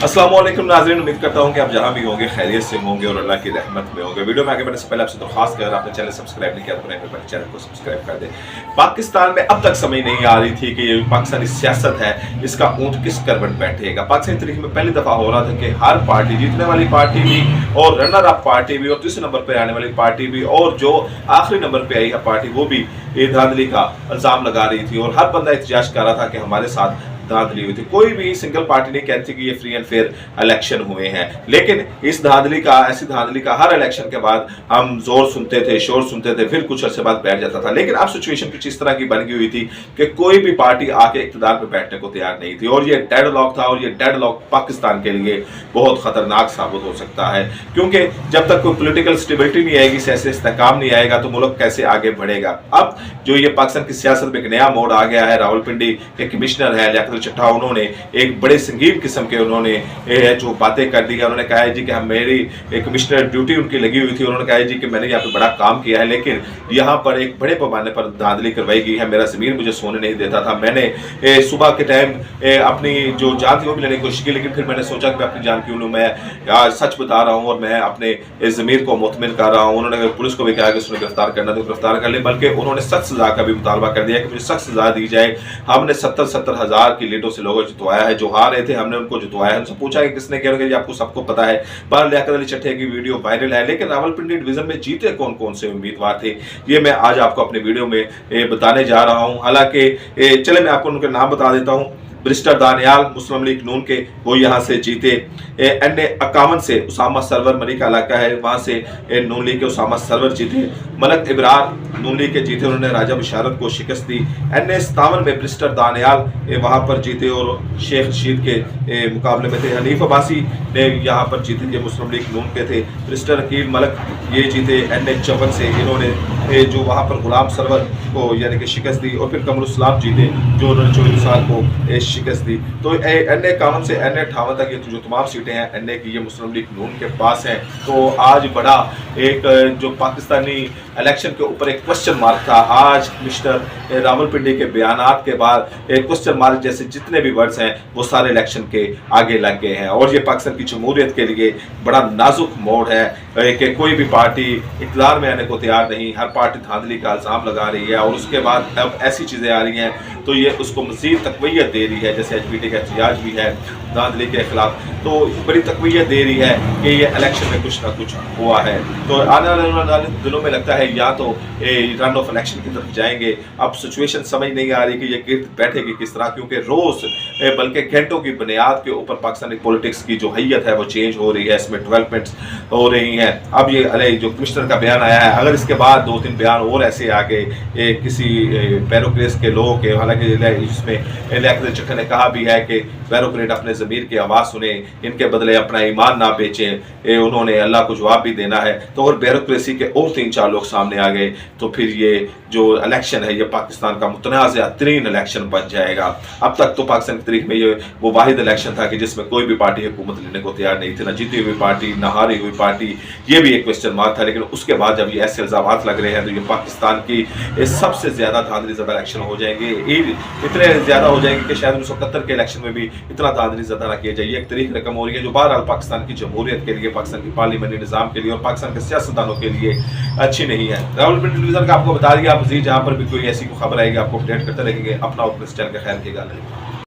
अस्सलाम वालेकुम नाज़रीन, उम्मीद करता हूँ कि आप जहाँ भी होंगे खैरियत से होंगे और अल्लाह की रहमत में होंगे। वीडियो में आगे बढ़ने से पहले आपसे दरख्वास्त कर, आपने चैनल सब्सक्राइब नहीं किया तो मेरे चैनल को सब्सक्राइब कर दें। पाकिस्तान में अब तक समझ नहीं आ रही थी कि ये पाकिस्तानी सियासत है, इसका ऊँट किस कर बन बैठेगा। पाकिस्तानी तारीख में पहली दफ़ा हो रहा था कि हर पार्टी, जीतने वाली पार्टी भी और रनर अप पार्टी भी और तीसरे नंबर पर आने वाली पार्टी भी और जो आखिरी नंबर पर आई है पार्टी, वो भी ये धांधली का इल्ज़ाम लगा रही थी और हर बंदा एहतजाज कर रहा था कि हमारे साथ धांधली हुई थी। कोई भी सिंगल पार्टी नहीं कहती थी कि ये फ्री एंड फेयर इलेक्शन हुए हैं, लेकिन इस धांधली का, ऐसी धांधली का हर इलेक्शन के बाद हम जोर सुनते थे, शोर सुनते थे, फिर कुछ अर्से बाद बैठ जाता था। लेकिन अब सिचुएशन कुछ इस तरह की बन गई हुई थी कि कोई भी पार्टी आके इक़्तिदार पे बैठने को तैयार नहीं थी और ये डेडलॉक था और ये डेडलॉक पाकिस्तान के लिए बहुत खतरनाक साबित हो सकता है, क्योंकि जब तक कोई पोलिटिकल स्टेबिलिटी नहीं आएगी, सियासी इस्तेहकाम नहीं आएगा तो मुल्क कैसे आगे बढ़ेगा। अब जो ये पाकिस्तान की सियासत में एक नया मोड़ आ गया है, रावलपिंडी के कमिश्नर है लियाकत चट्टा, उन्होंने एक बड़े संगीन किस्म के उन्होंने जो बातें कर दी है। उन्होंने कहा है जी कि हम, मेरी कमिश्नर ड्यूटी उनकी लगी हुई थी, उन्होंने कहा है जी कि मैंने यहाँ पे बड़ा काम किया है, लेकिन यहाँ पर एक बड़े पैमाने पर धांधली करवाई गई है। मेरा ज़मीर मुझे सोने नहीं देता था। मैंने सुबह के टाइम अपनी जो जान थी वो भी लेने की कोशिश की, लेकिन फिर मैंने सोचा कि मैं अपनी जान क्यों लूँ, मैं आज सच बता रहा हूँ और मैं अपने ज़मीर को मुतमिन कर रहा हूँ। उन्होंने पुलिस को भी कहा कि उसने गिरफ्तार करना तो गिरफ्तार कर ले, बल्कि उन्होंने सख्त सज़ा का भी मुतालबा कर दिया कि मुझे सख्त सज़ा दी जाए। हमने 70 हज़ार की लीडों से लोगों जितवाया है, जो हार रहे थे हमने उनको जितवाया है। उनसे पूछा कि किसने किया, कि आपको सबको पता है। पर लियाकत अली चट्टे की वीडियो वायरल है, लेकिन रावलपिंडी डिवीजन में जीते कौन कौन से उम्मीदवार थे, ये मैं आज आपको अपने वीडियो में बताने जा रहा हूं। हालांकि चले मैं आपको उनके नाम बता देता हूं। बैरिस्टर दानियाल मुस्लिम लीग नून के, वो यहाँ से जीते। NA51 से उसामा सरवर, मरी का इलाका है, वहाँ से नून लीग के उसामा सरवर जीते। मलक इब्रार नून लीग के जीते, उन्होंने राजा बशारत को शिकस्त दी। NA57 में बैरिस्टर दानियाल वहाँ पर जीते और शेख रशीद के मुकाबले में थे। हनीफ अब्बासी ने यहाँ पर जीते, ये मुस्लिम लीग नून के थे। बैरिस्टर अकील मलक ये जीते NA54 से, इन्होंने जो वहाँ पर गुलाम सरवर को यानी कि शिकस्त दी। और फिर कमरुल जीते, जो उन्होंने 24 साल को शिकस्त दी। तो NA51 से NA58 तक ये जो तमाम सीटें हैं NA की, ये मुस्लिम लीग नून के पास हैं। तो आज बड़ा एक जो पाकिस्तानी इलेक्शन के ऊपर एक क्वेश्चन मार्क था। आज मिस्टर रावलपिंडी के बयानात के बाद एक क्वेश्चन मार्क जैसे जितने भी वर्ड्स हैं वो सारे इलेक्शन के आगे लग गए हैं और ये पाकिस्तान की जमहूरियत के लिए बड़ा नाजुक मोड़ है कि कोई भी पार्टी इक़्तिदार में आने को तैयार नहीं, हर पार्टी धांधली का इल्ज़ाम लगा रही है और उसके बाद अब ऐसी चीज़ें आ रही हैं तो ये उसको मज़ीद तक़वियत दे रही है। जैसे HPT का एहतजाज भी है धांधली के खिलाफ, तो बड़ी तक़वियत दे रही है कि ये इलेक्शन में कुछ ना कुछ हुआ है। तो आने वाले दिनों में लगता है या तो रन ऑफ इलेक्शन की तरफ जाएंगे। अब सिचुएशन समझ नहीं आ रही कि ये गिरद बैठेगी किस तरह, क्योंकि रोज़ बल्कि घंटों की बुनियाद के ऊपर पाकिस्तानी पॉलिटिक्स की जो हैयत है वो चेंज हो रही है, इसमें डेवलपमेंट्स हो रही हैं। अब ये जो कमिश्नर का बयान आया है, अगर इसके बाद 2-3 बयान और ऐसे आ गए किसी बैरोक्रेट्स के लोगों के, हालांकि इसमें लियाकत अली चट्टा ने कहा भी है कि बैरोक्रेट अपने ज़मीर की आवाज़ सुने, इनके बदले अपना ईमान ना बेचें, उन्होंने अल्लाह को जवाब भी देना है। तो अगर बैरोक्रेसी के और 3-4 लोग सामने आ गए तो फिर ये जो इलेक्शन है ये पाकिस्तान का मुतनाज़ा तरीन इलेक्शन बन जाएगा। अब तक तो पाकिस्तान की तारीख में ये वो वाहिद इलेक्शन था कि जिसमें कोई भी पार्टी हुकूमत लेने को तैयार नहीं थी, ना जीती हुई पार्टी ना हारी हुई पार्टी, ये भी एक क्वेश्चन मार्क था। लेकिन उसके बाद जब ये ऐसे इल्ज़ाम लग रहे हैं तो ये पाकिस्तान की सबसे ज़्यादा धांधली ज़्यादा इलेक्शन हो जाएंगे। इतने ज़्यादा हो जाएंगे कि शायद 1971 के इलेक्शन में भी इतना धांधली ज़्यादा ना किया जाए। एक तरीक रकम हो रही है जो बहरहाल पाकिस्तान की जमहूरियत के लिए, पाकिस्तान की पार्लियामेंटी निज़ाम के लिए और पाकिस्तान के सियासतदानों के लिए अच्छी नहीं है। रावलपिंडी डिवीज़न का आपको बता दिया, आप मज़ीद जहाँ पर भी कोई ऐसी खबर आएगी आपको अपडेट करते रहेंगे। अपना और इस चैनल का ख्याल रखिएगा।